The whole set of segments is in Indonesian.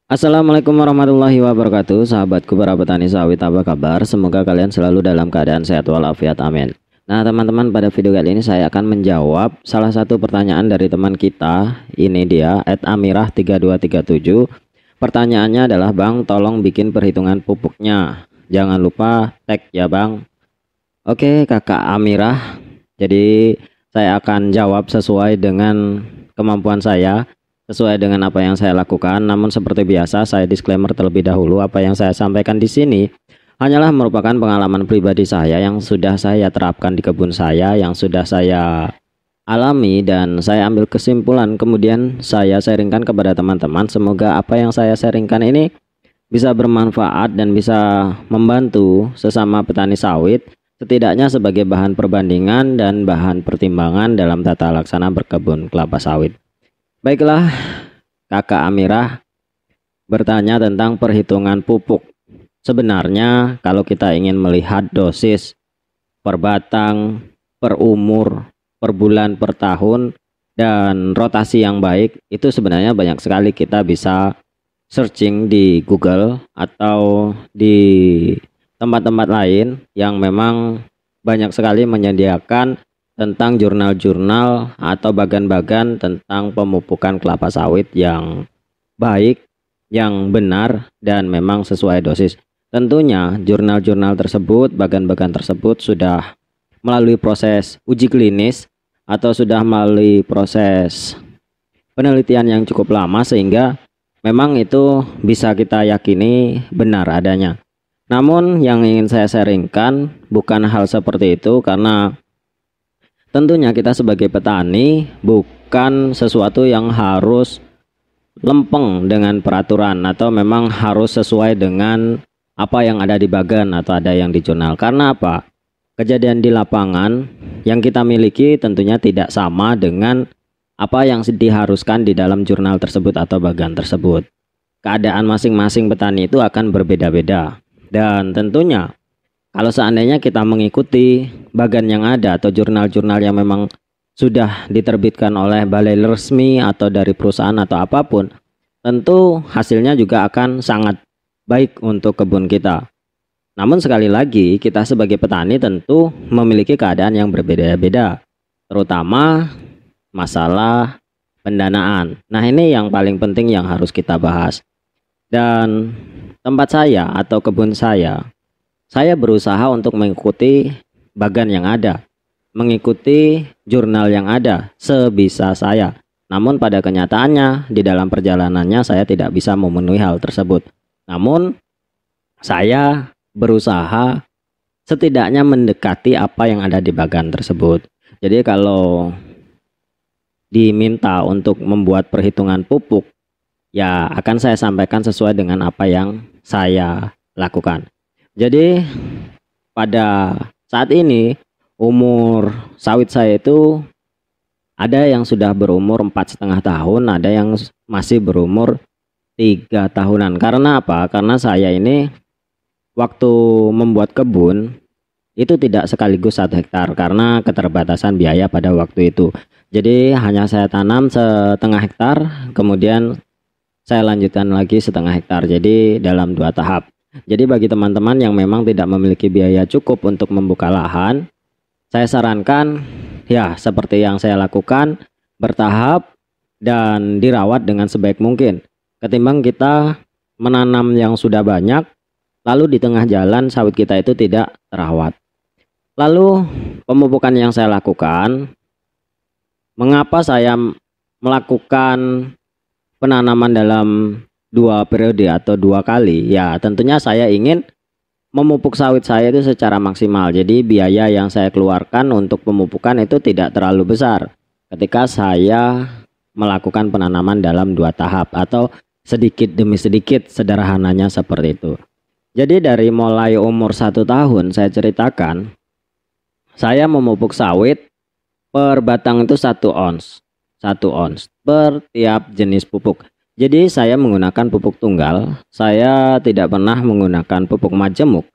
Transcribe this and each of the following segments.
Assalamualaikum warahmatullahi wabarakatuh. Sahabatku para petani sawit, apa kabar? Semoga kalian selalu dalam keadaan sehat walafiat, amin. Nah teman-teman, pada video kali ini saya akan menjawab salah satu pertanyaan dari teman kita. Ini dia @amirah3237. Pertanyaannya adalah, Bang, tolong bikin perhitungan pupuknya, jangan lupa tag ya Bang. Oke Kakak Amirah, jadi saya akan jawab sesuai dengan kemampuan saya, sesuai dengan apa yang saya lakukan. Namun seperti biasa, saya disclaimer terlebih dahulu, apa yang saya sampaikan di sini hanyalah merupakan pengalaman pribadi saya yang sudah saya terapkan di kebun saya, yang sudah saya alami, dan saya ambil kesimpulan kemudian saya sharingkan kepada teman-teman. Semoga apa yang saya sharingkan ini bisa bermanfaat dan bisa membantu sesama petani sawit, setidaknya sebagai bahan perbandingan dan bahan pertimbangan dalam tata laksana berkebun kelapa sawit. Baiklah, Kakak Amirah bertanya tentang perhitungan pupuk. Sebenarnya kalau kita ingin melihat dosis per batang, per umur, per bulan, per tahun, dan rotasi yang baik, itu sebenarnya banyak sekali kita bisa searching di Google atau di tempat-tempat lain yang memang banyak sekali menyediakan tentang jurnal-jurnal atau bagan-bagan tentang pemupukan kelapa sawit yang baik, yang benar, dan memang sesuai dosis. Tentunya jurnal-jurnal tersebut, bagan-bagan tersebut sudah melalui proses uji klinis atau sudah melalui proses penelitian yang cukup lama, sehingga memang itu bisa kita yakini benar adanya. Namun yang ingin saya sharingkan bukan hal seperti itu, karena tentunya kita sebagai petani bukan sesuatu yang harus lempeng dengan peraturan atau memang harus sesuai dengan apa yang ada di bagan atau ada yang di jurnal. Karena apa? Kejadian di lapangan yang kita miliki tentunya tidak sama dengan apa yang diharuskan di dalam jurnal tersebut atau bagan tersebut. Keadaan masing-masing petani itu akan berbeda-beda, dan tentunya kalau seandainya kita mengikuti bagan yang ada atau jurnal-jurnal yang memang sudah diterbitkan oleh balai resmi atau dari perusahaan atau apapun, tentu hasilnya juga akan sangat baik untuk kebun kita. Namun sekali lagi, kita sebagai petani tentu memiliki keadaan yang berbeda-beda, terutama masalah pendanaan. Nah, ini yang paling penting yang harus kita bahas. Dan tempat saya atau kebun saya berusaha untuk mengikuti bagan yang ada, mengikuti jurnal yang ada sebisa saya. Namun pada kenyataannya di dalam perjalanannya saya tidak bisa memenuhi hal tersebut. Namun saya berusaha setidaknya mendekati apa yang ada di bagan tersebut. Jadi kalau diminta untuk membuat perhitungan pupuk, ya akan saya sampaikan sesuai dengan apa yang saya lakukan. Jadi pada saat ini umur sawit saya itu ada yang sudah berumur 4,5 tahun, ada yang masih berumur 3 tahunan. Karena apa? Karena saya ini waktu membuat kebun itu tidak sekaligus 1 hektar karena keterbatasan biaya pada waktu itu. Jadi hanya saya tanam 1/2 hektar, kemudian saya lanjutkan lagi 1/2 hektar. Jadi dalam 2 tahap. Jadi bagi teman-teman yang memang tidak memiliki biaya cukup untuk membuka lahan, saya sarankan ya seperti yang saya lakukan, bertahap dan dirawat dengan sebaik mungkin. Ketimbang kita menanam yang sudah banyak, lalu di tengah jalan sawit kita itu tidak terawat. Lalu pemupukan yang saya lakukan, mengapa saya melakukan penanaman dalam 2 periode atau 2 kali? Ya tentunya saya ingin memupuk sawit saya itu secara maksimal. Jadi biaya yang saya keluarkan untuk pemupukan itu tidak terlalu besar ketika saya melakukan penanaman dalam 2 tahap atau sedikit demi sedikit, sederhananya seperti itu. Jadi dari mulai umur 1 tahun saya ceritakan, saya memupuk sawit per batang itu 1 ons, 1 ons per tiap jenis pupuk. Jadi saya menggunakan pupuk tunggal, saya tidak pernah menggunakan pupuk majemuk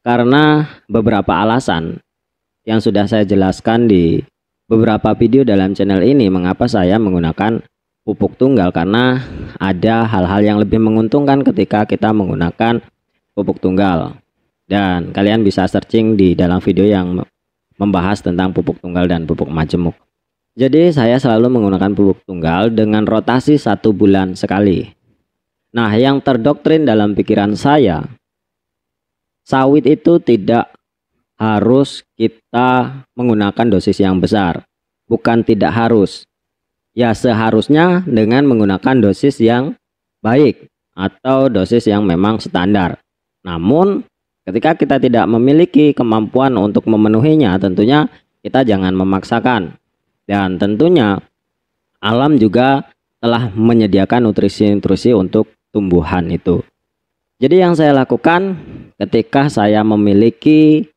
karena beberapa alasan yang sudah saya jelaskan di beberapa video dalam channel ini mengapa saya menggunakan pupuk tunggal karena ada hal-hal yang lebih menguntungkan ketika kita menggunakan pupuk tunggal. Dan kalian bisa searching di dalam video yang membahas tentang pupuk tunggal dan pupuk majemuk. Jadi saya selalu menggunakan pupuk tunggal dengan rotasi 1 bulan sekali. Nah, yang terdoktrin dalam pikiran saya, sawit itu tidak harus kita menggunakan dosis yang besar. Bukan tidak harus. Ya, seharusnya dengan menggunakan dosis yang baik atau dosis yang memang standar. Namun ketika kita tidak memiliki kemampuan untuk memenuhinya, tentunya kita jangan memaksakan. Dan tentunya alam juga telah menyediakan nutrisi-nutrisi untuk tumbuhan itu. Jadi yang saya lakukan ketika saya memiliki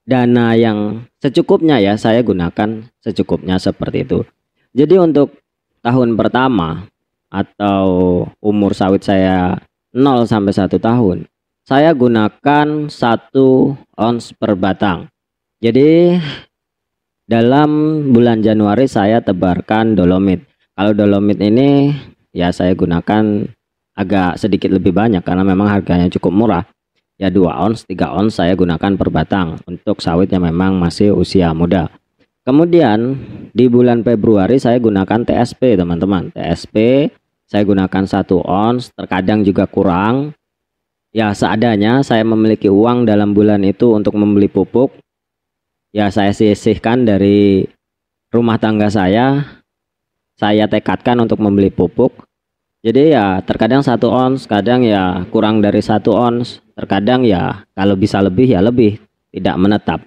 dana yang secukupnya, ya saya gunakan secukupnya seperti itu. Jadi untuk tahun pertama atau umur sawit saya 0 sampai 1 tahun, saya gunakan 1 ons per batang. Jadi dalam bulan Januari saya tebarkan dolomit. Kalau dolomit ini ya saya gunakan agak sedikit lebih banyak karena memang harganya cukup murah. Ya 2 ons, 3 ons saya gunakan per batang untuk sawit yang memang masih usia muda. Kemudian di bulan Februari saya gunakan TSP, teman-teman. TSP saya gunakan 1 ons, terkadang juga kurang. Ya seadanya, saya memiliki uang dalam bulan itu untuk membeli pupuk. Ya saya sisihkan dari rumah tangga saya tekadkan untuk membeli pupuk. Jadi ya terkadang 1 ons, kadang ya kurang dari 1 ons, terkadang ya kalau bisa lebih ya lebih, tidak menetap.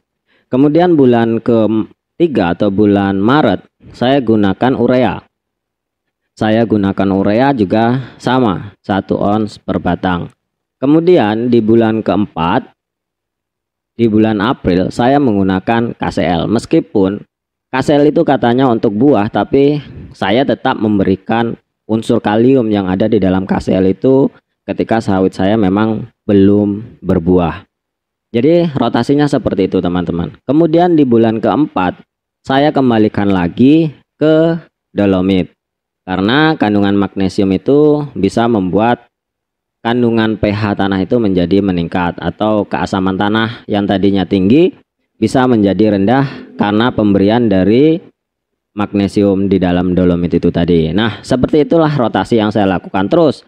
Kemudian bulan ke-3 atau bulan Maret saya gunakan urea. Saya gunakan urea juga sama 1 ons per batang. Kemudian di bulan ke-4, di bulan April saya menggunakan KCL. Meskipun KCL itu katanya untuk buah, tapi saya tetap memberikan unsur kalium yang ada di dalam KCL itu ketika sawit saya memang belum berbuah. Jadi rotasinya seperti itu, teman-teman. Kemudian di bulan ke-4 saya kembalikan lagi ke dolomit. Karena kandungan magnesium itu bisa membuat kandungan pH tanah itu menjadi meningkat, atau keasaman tanah yang tadinya tinggi bisa menjadi rendah karena pemberian dari magnesium di dalam dolomit itu tadi. Nah, seperti itulah rotasi yang saya lakukan terus.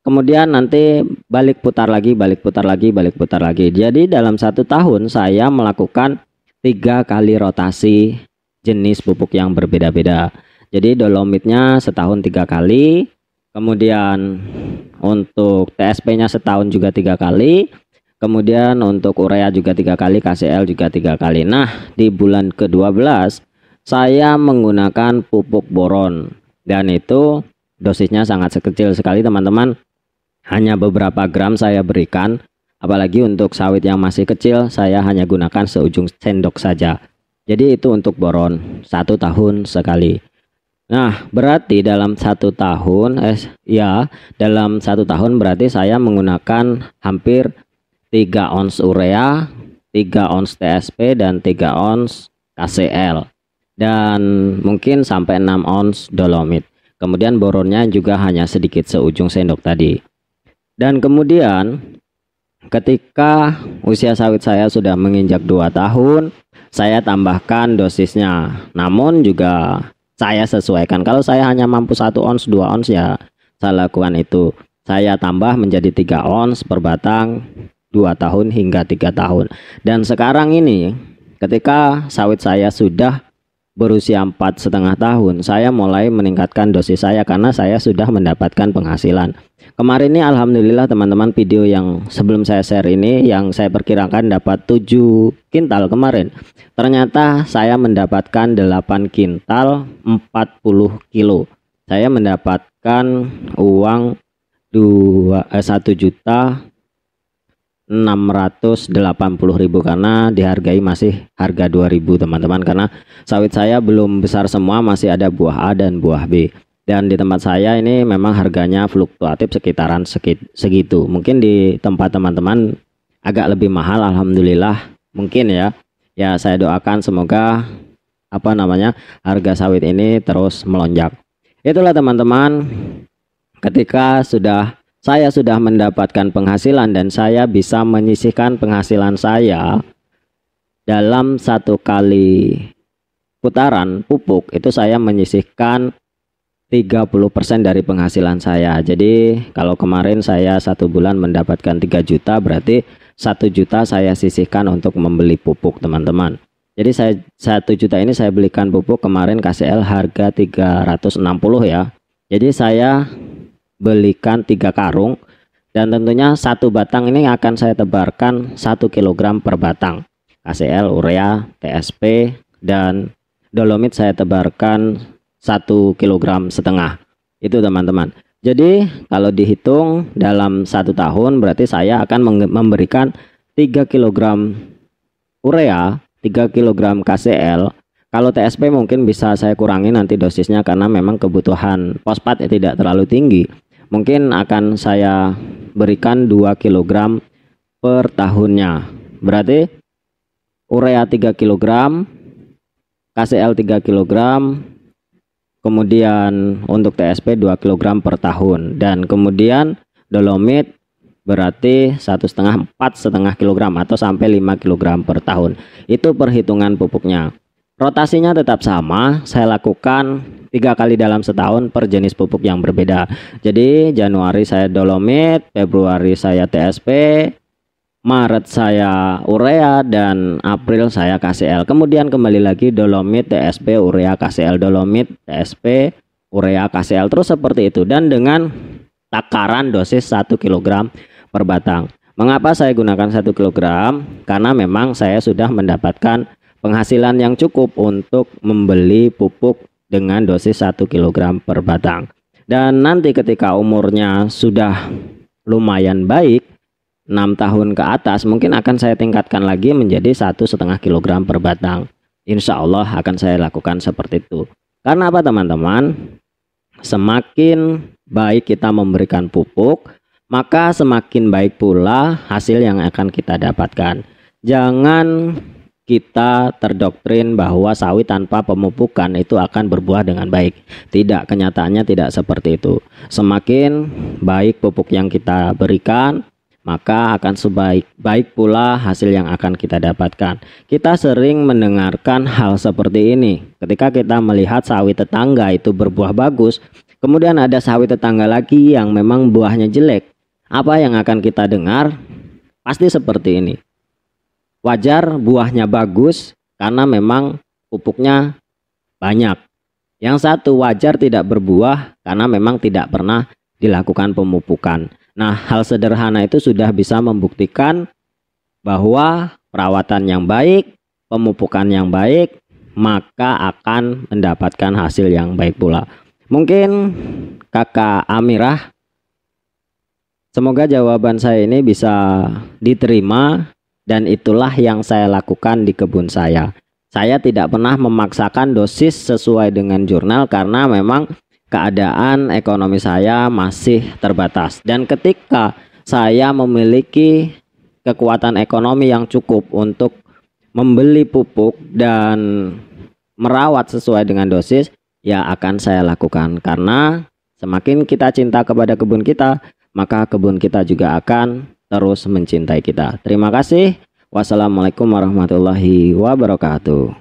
Kemudian nanti balik putar lagi, balik putar lagi, balik putar lagi. Jadi dalam 1 tahun saya melakukan 3 kali rotasi jenis pupuk yang berbeda-beda. Jadi dolomitnya setahun 3 kali. Kemudian untuk TSP-nya setahun juga 3 kali. Kemudian untuk urea juga 3 kali, KCL juga 3 kali. Nah, di bulan ke-12 saya menggunakan pupuk boron. Dan itu dosisnya sangat sekecil sekali, teman-teman. Hanya beberapa gram saya berikan. Apalagi untuk sawit yang masih kecil, saya hanya gunakan seujung sendok saja. Jadi itu untuk boron 1 tahun sekali. Nah, berarti dalam 1 tahun dalam 1 tahun berarti saya menggunakan hampir 3 ons urea, 3 ons TSP, dan 3 ons KCL, dan mungkin sampai 6 ons dolomit. Kemudian boronnya juga hanya sedikit seujung sendok tadi. Dan kemudian ketika usia sawit saya sudah menginjak 2 tahun, saya tambahkan dosisnya. Namun juga saya sesuaikan. Kalau saya hanya mampu 1 ons, 2 ons, ya saya lakukan itu. Saya tambah menjadi 3 ons per batang 2 tahun hingga 3 tahun. Dan sekarang ini ketika sawit saya sudah berusia 4,5 tahun, saya mulai meningkatkan dosis saya karena saya sudah mendapatkan penghasilan. Kemarin ini alhamdulillah, teman-teman, video yang sebelum saya share ini yang saya perkirakan dapat 7 kintal kemarin, ternyata saya mendapatkan 8 kintal 40 kilo. Saya mendapatkan uang 1.680.000 karena dihargai masih harga 2.000, teman-teman, karena sawit saya belum besar semua, masih ada buah A dan buah B. Dan di tempat saya ini memang harganya fluktuatif sekitaran segitu. Mungkin di tempat teman-teman agak lebih mahal, alhamdulillah. Mungkin ya saya doakan semoga harga sawit ini terus melonjak. Itulah teman-teman, ketika saya sudah mendapatkan penghasilan dan saya bisa menyisihkan penghasilan saya dalam satu kali putaran pupuk, itu saya menyisihkan 30% dari penghasilan saya. Jadi kalau kemarin saya 1 bulan mendapatkan 3 juta, berarti 1 juta saya sisihkan untuk membeli pupuk teman-teman. Jadi 1 juta ini saya belikan pupuk kemarin KCL harga 360 ya. Jadi saya belikan 3 karung, dan tentunya 1 batang ini akan saya tebarkan 1 kilogram per batang. KCL, urea, TSP, dan dolomit saya tebarkan 1,5 kilogram. Itu teman-teman. Jadi kalau dihitung dalam 1 tahun berarti saya akan memberikan 3 kilogram urea, 3 kilogram KCL. Kalau TSP mungkin bisa saya kurangi nanti dosisnya, karena memang kebutuhan fosfat tidak terlalu tinggi. Mungkin akan saya berikan 2 kilogram per tahunnya. Berarti urea 3 kilogram, KCL 3 kilogram, kemudian untuk TSP 2 kilogram per tahun, dan kemudian dolomit berarti 1,5–4,5 kilogram atau sampai 5 kilogram per tahun. Itu perhitungan pupuknya. Rotasinya tetap sama, saya lakukan 3 kali dalam setahun per jenis pupuk yang berbeda. Jadi Januari saya dolomit, Februari saya TSP, Maret saya urea, dan April saya KCL. Kemudian kembali lagi dolomit, TSP, urea, KCL, dolomit, TSP, urea, KCL, terus seperti itu, dan dengan takaran dosis 1 kilogram per batang. Mengapa saya gunakan 1 kilogram? Karena memang saya sudah mendapatkan penghasilan yang cukup untuk membeli pupuk dengan dosis 1 kilogram per batang. Dan nanti ketika umurnya sudah lumayan baik, 6 tahun ke atas, mungkin akan saya tingkatkan lagi menjadi 1,5 kilogram per batang. Insya Allah akan saya lakukan seperti itu. Karena apa teman-teman? Semakin baik kita memberikan pupuk, maka semakin baik pula hasil yang akan kita dapatkan. Jangan kita terdoktrin bahwa sawit tanpa pemupukan itu akan berbuah dengan baik. Tidak, kenyataannya tidak seperti itu. Semakin baik pupuk yang kita berikan, maka akan sebaik pula hasil yang akan kita dapatkan. Kita sering mendengarkan hal seperti ini. Ketika kita melihat sawit tetangga itu berbuah bagus, kemudian ada sawit tetangga lagi yang memang buahnya jelek. Apa yang akan kita dengar? Pasti seperti ini. Wajar buahnya bagus karena memang pupuknya banyak. Yang satu wajar tidak berbuah karena memang tidak pernah dilakukan pemupukan. Nah, hal sederhana itu sudah bisa membuktikan bahwa perawatan yang baik, pemupukan yang baik, maka akan mendapatkan hasil yang baik pula. Mungkin Kakak Amirah, semoga jawaban saya ini bisa diterima, dan itulah yang saya lakukan di kebun saya. Saya tidak pernah memaksakan dosis sesuai dengan jurnal karena memang keadaan ekonomi saya masih terbatas, dan ketika saya memiliki kekuatan ekonomi yang cukup untuk membeli pupuk dan merawat sesuai dengan dosis, ya akan saya lakukan. Karena semakin kita cinta kepada kebun kita, maka kebun kita juga akan terus mencintai kita. Terima kasih. Wassalamualaikum warahmatullahi wabarakatuh.